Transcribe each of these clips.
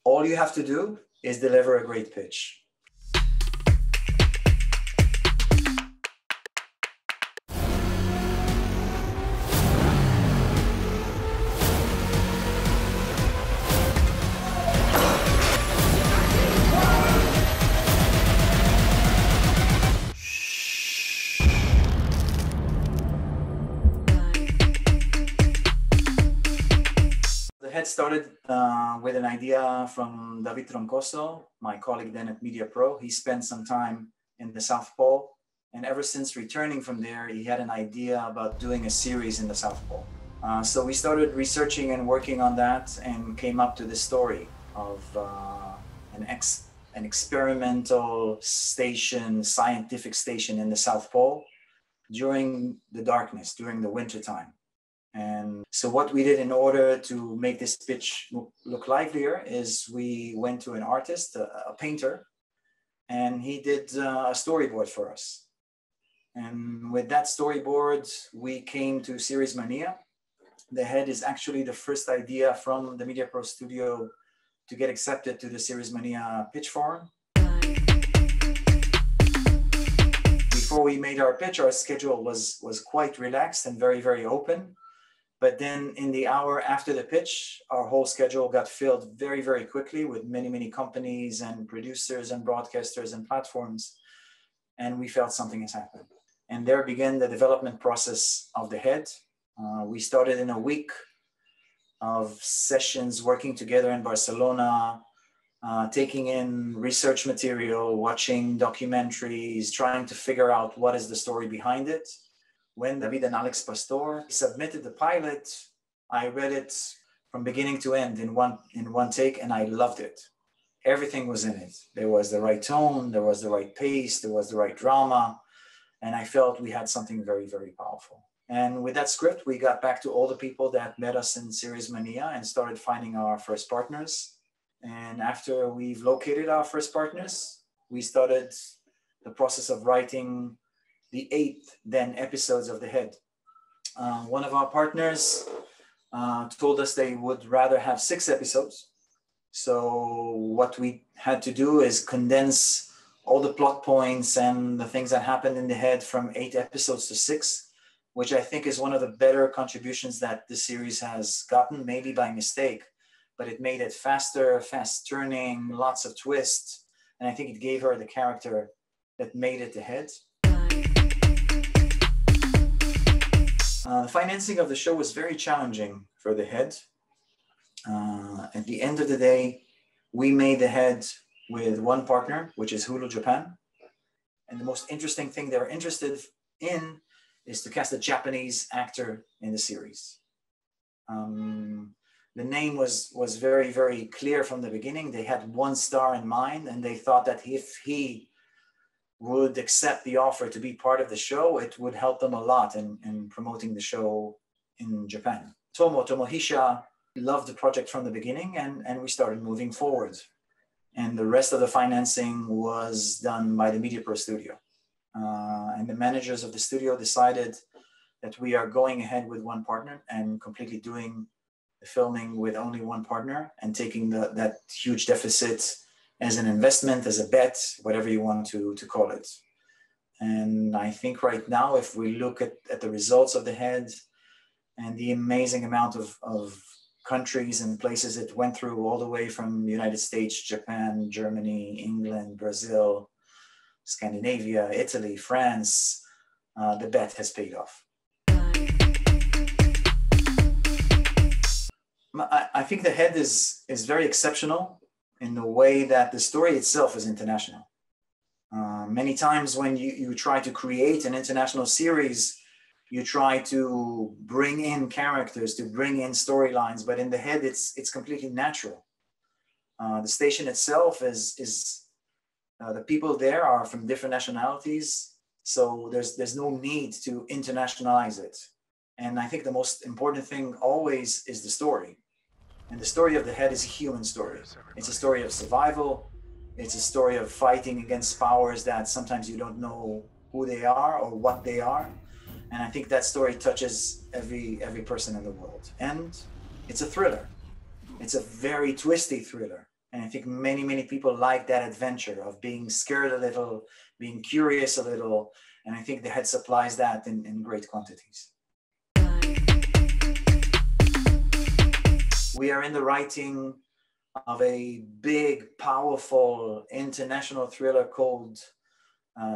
All you have to do is deliver a great pitch. It started with an idea from David Troncoso, my colleague then at Mediapro. He spent some time in the South Pole, and ever since returning from there, he had an idea about doing a series in the South Pole. So we started researching and working on that and came up to the story of an experimental station, scientific station in the South Pole during the darkness, during the winter time. And so what we did in order to make this pitch look livelier is we went to an artist, a painter, and he did a storyboard for us. And with that storyboard, we came to Series Mania. The head is actually the first idea from the Mediapro studio to get accepted to the Series Mania pitch forum. Before we made our pitch, our schedule was quite relaxed and very, very open. But then in the hour after the pitch, our whole schedule got filled very, very quickly with many, many companies and producers and broadcasters and platforms. And we felt something has happened. And there began the development process of the head. We started in a week of sessions working together in Barcelona, taking in research material, watching documentaries, trying to figure out what is the story behind it. When David and Álex Pastor submitted the pilot, I read it from beginning to end in one take, and I loved it. Everything was in it. There was the right tone, there was the right pace, there was the right drama, and I felt we had something very, very powerful. And with that script, we got back to all the people that met us in Series Mania and started finding our first partners. And after we've located our first partners, we started the process of writing the 8 then episodes of the head. One of our partners told us they would rather have 6 episodes. So what we had to do is condense all the plot points and the things that happened in the head from 8 episodes to 6, which I think is one of the better contributions that the series has gotten, maybe by mistake, but it made it faster, fast turning, lots of twists. And I think it gave her the character that made it the head. The financing of the show was very challenging for the head. At the end of the day, we made the head with one partner, which is Hulu Japan. And the most interesting thing they were interested in is to cast a Japanese actor in the series. The name was very, very clear from the beginning. They had one star in mind, and they thought that if he would accept the offer to be part of the show, it would help them a lot in promoting the show in Japan. Tomohisa loved the project from the beginning, and we started moving forward. And the rest of the financing was done by the Mediapro studio. And the managers of the studio decided that we are going ahead with one partner and completely doing the filming with only one partner and taking that huge deficit as an investment, as a bet, whatever you want to call it. And I think right now, if we look at the results of the head and the amazing amount of countries and places it went through, all the way from the United States, Japan, Germany, England, Brazil, Scandinavia, Italy, France, the bet has paid off. I think the head is very exceptional in the way that the story itself is international. Many times when you try to create an international series, you try to bring in characters, to bring in storylines, but in the head, it's completely natural. The station itself is the people there are from different nationalities, so there's no need to internationalize it. And I think the most important thing always is the story. And the story of the head is a human story. It's a story of survival. It's a story of fighting against powers that sometimes you don't know who they are or what they are. And I think that story touches every person in the world. And it's a thriller. It's a very twisty thriller. And I think many people like that adventure of being scared a little, being curious a little. And I think the head supplies that in great quantities. We are in the writing of a big, powerful international thriller called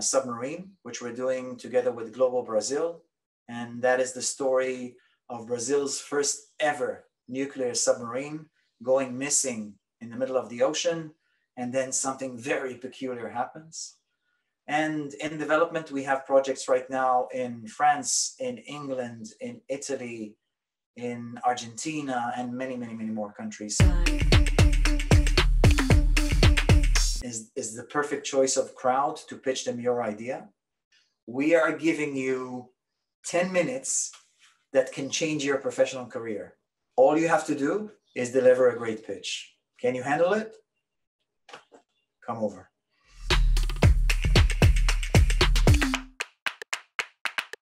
Submarine, which we're doing together with Global Brazil. And that is the story of Brazil's first ever nuclear submarine going missing in the middle of the ocean. And then something very peculiar happens. And in development, we have projects right now in France, in England, in Italy, in Argentina, and many more countries. Is the perfect choice of crowd to pitch them your idea. We are giving you 10 minutes that can change your professional career. All you have to do is deliver a great pitch. Can you handle it? Come over.